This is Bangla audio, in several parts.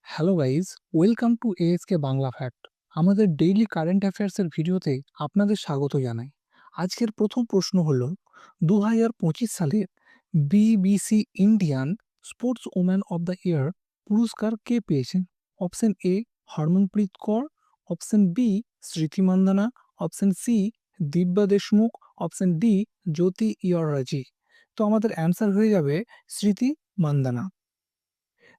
Hello guys, welcome to ASK Bangla fact. আমাদের ডেইলি কারেন্ট অ্যাফেয়ার্সের ভিডিওতে আপনাদের স্বাগত জানাই। আজকের প্রথম প্রশ্ন হলো 2025 সালের BBC Indian sportswoman of the year পুরস্কার কে পেয়েছেন? Option A Harmanpreet Kaur, option B Smriti Mandhana, option C Divya Deshmukh, option D Jyothi Yarraji. তো আমাদের অ্যান্সার হয়ে যাবে স্মৃতি মান্দানা।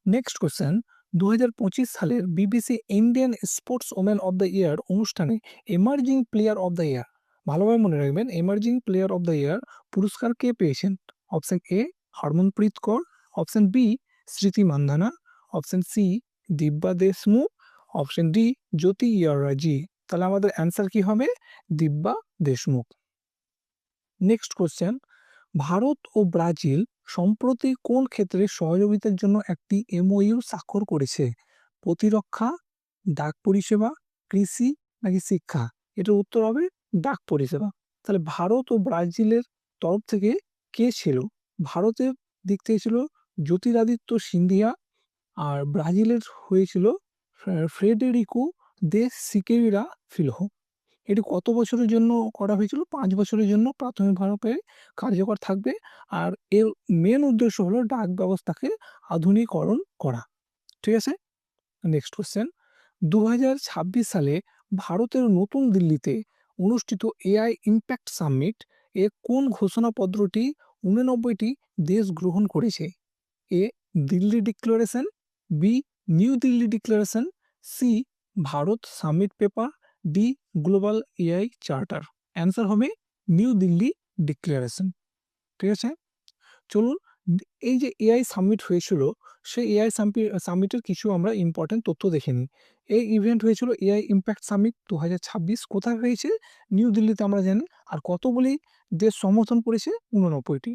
নেক্সট কোশ্চেন, 2025 সালের BBC Indian sportswomen of the year অনুষ্ঠানে emerging player of the year, ভালোভাবে মনে রাখবেন, emerging player of the year পুরস্কার কে পেয়েছেন? Option A Harmanpreet Kaur, option B Smriti Mandhana, option C Divya Deshmukh, option D Jyothi Yarraji. তাহলে আমাদের অ্যান্সার কি হবে? দিব্যা দেশমুখ। নেক্সট কোশ্চেন, ভারত ও ব্রাজিল সম্প্রতি কোন ক্ষেত্রে সহযোগিতার জন্য একটি এমওইউ স্বাক্ষর করেছে? প্রতিরক্ষা, ডাক পরিষেবা, কৃষি নাকি শিক্ষা? এটার উত্তর হবে ডাক পরিষেবা। তাহলে ভারত ও ব্রাজিলের তরফ থেকে কে ছিল? ভারতের দিক থেকে ছিল জ্যোতিরাদিত্য সিন্ধিয়া, আর ব্রাজিলের হয়েছিল ফ্রেডেরিকো দে সিকেইরা ফিলহো। এটি কত বছরের জন্য করা হয়েছিল? 5 বছরের জন্য প্রাথমিকভাবে কার্যকর থাকবে। আর এর মেন উদ্দেশ্য হলো ডাক ব্যবস্থাকে আধুনিকরণ করা। ঠিক আছে? নেক্সট কোশ্চেন, 2026 সালে ভারতের নতুন দিল্লিতে অনুষ্ঠিত এআই ইম্প্যাক্ট সামিট এ কোন ঘোষণাপত্রটি 89টি দেশ গ্রহণ করেছে? A Delhi declaration, B New Delhi declaration, C Bharat summit paper, D global AI charter. Answer হবে নিউ দিল্লি ডিক্লারেশন। ঠিক আছে, চলুন এই যে এআই সামিট হয়েছিল, সেই এআই সামিটের কিছু আমরা ইম্পর্টেন্ট তথ্য দেখে নিই। এই ইভেন্ট হয়েছিল এআই ইম্প্যাক্ট সামিট 2026। কোথায় হয়েছে? নিউ দিল্লিতে আমরা জানি। আর কতগুলি দেশ সমর্থন করেছে? 89টি।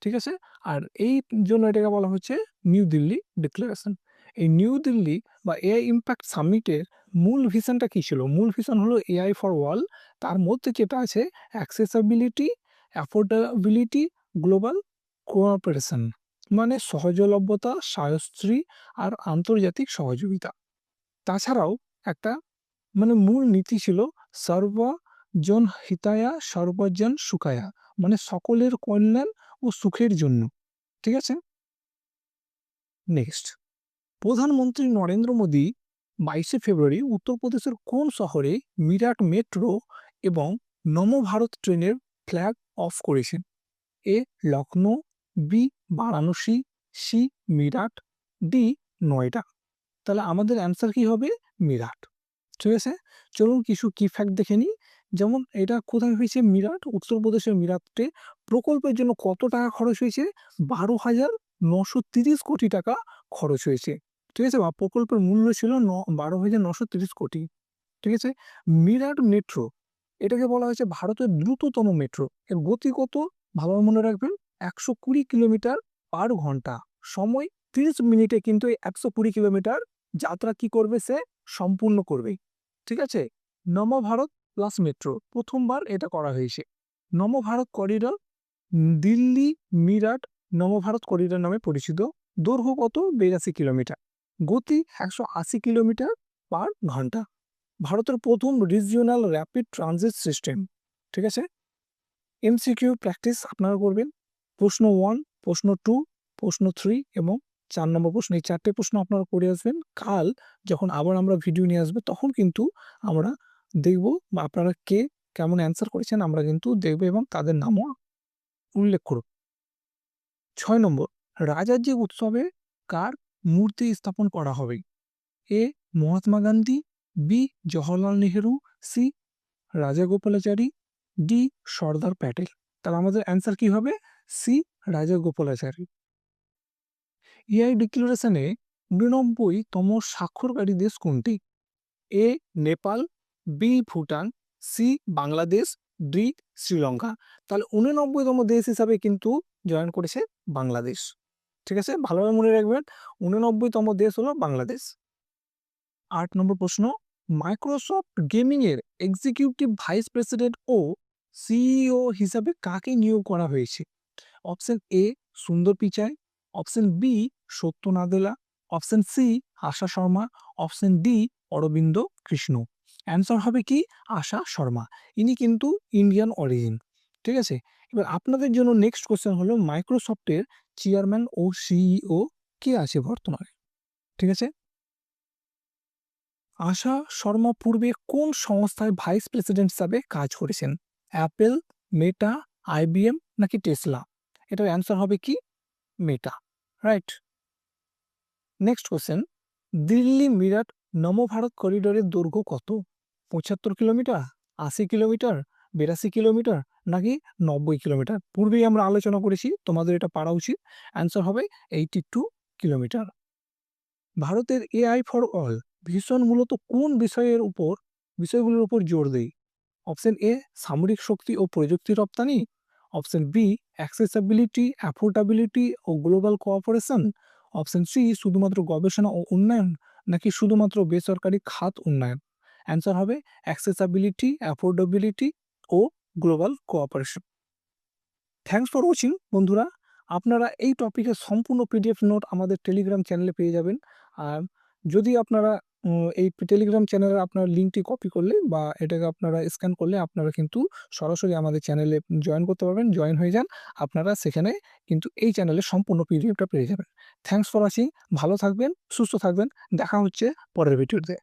ঠিক আছে, আর এই জন্য এটাকে বলা হচ্ছে নিউ দিল্লি ডিক্লারেশন। এই নিউ দিল্লি বা এআই ইম্প্যাক্ট সামিটের মূল ভিশনটা কি ছিল? মূল ভিশন হলো এআই ফর ওয়াল। তার মধ্যে যেটা আছে অ্যাক্সেসিবিলিটি, অ্যাফোর্ডেবিলিটি, গ্লোবাল কোঅপারেশন, মানে সহজলভ্যতা, স্থায়ী আর আন্তর্জাতিক সহযোগিতা। তাছাড়াও একটা মূল নীতি ছিল সর্বজন হিতায়া সর্বজন সুখায়া, মানে সকলের কল্যাণ ও সুখের জন্য। ঠিক আছে, নেক্সট, প্রধানমন্ত্রী নরেন্দ্র মোদী 22শে ফেব্রুয়ারি উত্তরপ্রদেশের কোন শহরে মিরাট মেট্রো এবং নমো ভারত ট্রেনের ফ্ল্যাগ অফ করেছেন? A Lucknow, B Varanasi, C Meerut, D Noida. তাহলে আমাদের অ্যান্সার কি হবে? মিরাট। ঠিক আছে, চলুন কিছু কি ফ্যাক্ট দেখে নিই। যেমন এটা কোথায় হয়েছে? মিরাট, উত্তরপ্রদেশের মিরাটে। প্রকল্পের জন্য কত টাকা খরচ হয়েছে? 12,930 কোটি টাকা খরচ হয়েছে। ঠিক আছে, বা প্রকল্পের মূল্য ছিল 12,930 কোটি। ঠিক আছে, মিরাট মেট্রো, এটাকে বলা হয়েছে ভারতের দ্রুততম মেট্রো। এর গতি কত? ভালোভাবে মনে রাখবেন, 120 কিলোমিটার পার ঘন্টা। সময় 30 মিনিটে কিন্তু এই 120 কিলোমিটার যাত্রা কি করবে? সে সম্পূর্ণ করবে। ঠিক আছে, নবভারত প্লাস মেট্রো প্রথমবার এটা করা হয়েছে। নবভারত করিডোর, দিল্লি মিরাট নবভারত করিডোর নামে পরিচিত। দৈর্ঘ্য কত? 82 কিলোমিটার। গতি 180 কিলোমিটার পার ঘন্টা। ভারতের প্রথম রিজিওনাল র্যাপিড ট্রানজিট সিস্টেম। ঠিক আছে, এমসিকিউ প্র্যাকটিস আপনারা করবেন। প্রশ্ন 1, প্রশ্ন 2, প্রশ্ন 3 এবং 4 নম্বর প্রশ্ন, এই 4টে প্রশ্ন আপনারা করে আসবেন। কাল যখন আবার আমরা ভিডিও নিয়ে আসবে তখন কিন্তু আমরা দেখব বা আপনারা কে কেমন অ্যান্সার করেছেন আমরা কিন্তু দেখব এবং তাদের নামও উল্লেখ করব। 6 নম্বর, রাজাজি উৎসবে কার মূর্তি স্থাপন করা হবে? A Mahatma Gandhi, B Jawaharlal Nehru, C Rajagopalachari, D Sardar Patel. তাহলে আমাদের অ্যান্সার কি হবে? সি রাজাগোপালাচারী। এআই ডিক্লারেশনে 89তম স্বাক্ষরকারী দেশ কোনটি? A Nepal, B Bhutan, C Bangladesh, D Sri Lanka. তাহলে 89তম দেশ হিসাবে কিন্তু জয়েন করেছে বাংলাদেশ। ঠিক আছে, ভালোভাবে মনে রাখবেন, 89তম দেশ হলো বাংলাদেশ। 8 নম্বর প্রশ্ন, মাইক্রোসফট গেমিং এর এক্সিকিউটিভ ভাইস প্রেসিডেন্ট ও সিইও হিসাবে কাকে নিয়োগ করা হয়েছে? অপশন এ সুন্দর Pichai, option B Satya Nadella, option C Asha Sharma, option D Arvind Krishna. Answer হবে কি আশা শর্মা। ইনি কিন্তু ইন্ডিয়ান অরিজিন। ঠিক আছে, এবার আপনাদের জন্য নেক্সট কোশ্চেন হলো মাইক্রোসফটের চেয়ারম্যান ও সিইও কে আছে বর্তমানে? ঠিক আছে, আশা শর্মা পূর্বে কোন সংস্থায় ভাইস প্রেসিডেন্ট হিসাবে কাজ করেছেন? অ্যাপেল, মেটা, আইবিএম নাকি টেসলা? এটার অ্যান্সার হবে কি Meta. Right. Next question, Delhi Meerut Navbharat করিডোরের দৈর্ঘ্য কত? 75 কিলোমিটার, 80 কিলোমিটার, 82 কিলোমিটার নাকি 90 কিলোমিটার? পূর্বেই আমরা আলোচনা করেছি, তোমাদের এটা পারা উচিত। অ্যান্সার হবে 82 কিলোমিটার। ভারতের এআই ফর অল ভিশন মূলত কোন বিষয়গুলোর উপর জোর দেয়? অপশন এ সামরিক শক্তি ও প্রযুক্তি রপ্তানি, অপশন বি অ্যাক্সেসিবিলিটি, অ্যাফোর্ডেবিলিটি ও গ্লোবাল কোঅপারেশন, অপশন সি শুধুমাত্র গবেষণা ও উন্নয়ন নাকি শুধুমাত্র বেসরকারি খাত উন্নয়ন? অ্যান্সার হবে অ্যাক্সেসিবিলিটি, অ্যাফোর্ডেবিলিটি ও global cooperation. Thanks for watching বন্ধুরা। আপনারা এই টপিকের সম্পূর্ণ পিডিএফ নোট আমাদের টেলিগ্রাম চ্যানেলে পেয়ে যাবেন। আর যদি আপনারা এই টেলিগ্রাম চ্যানেলে আপনার লিঙ্কটি কপি করলে বা এটাকে আপনারা স্ক্যান করলে আপনারা কিন্তু সরাসরি আমাদের চ্যানেলে জয়েন করতে পারবেন। জয়েন হয়ে যান, আপনারা সেখানে কিন্তু এই চ্যানেলের সম্পূর্ণ পিডিএফটা পেয়ে যাবেন। থ্যাঙ্কস ফর ওয়াচিং, ভালো থাকবেন, সুস্থ থাকবেন, দেখা হচ্ছে পরের ভিডিওতে।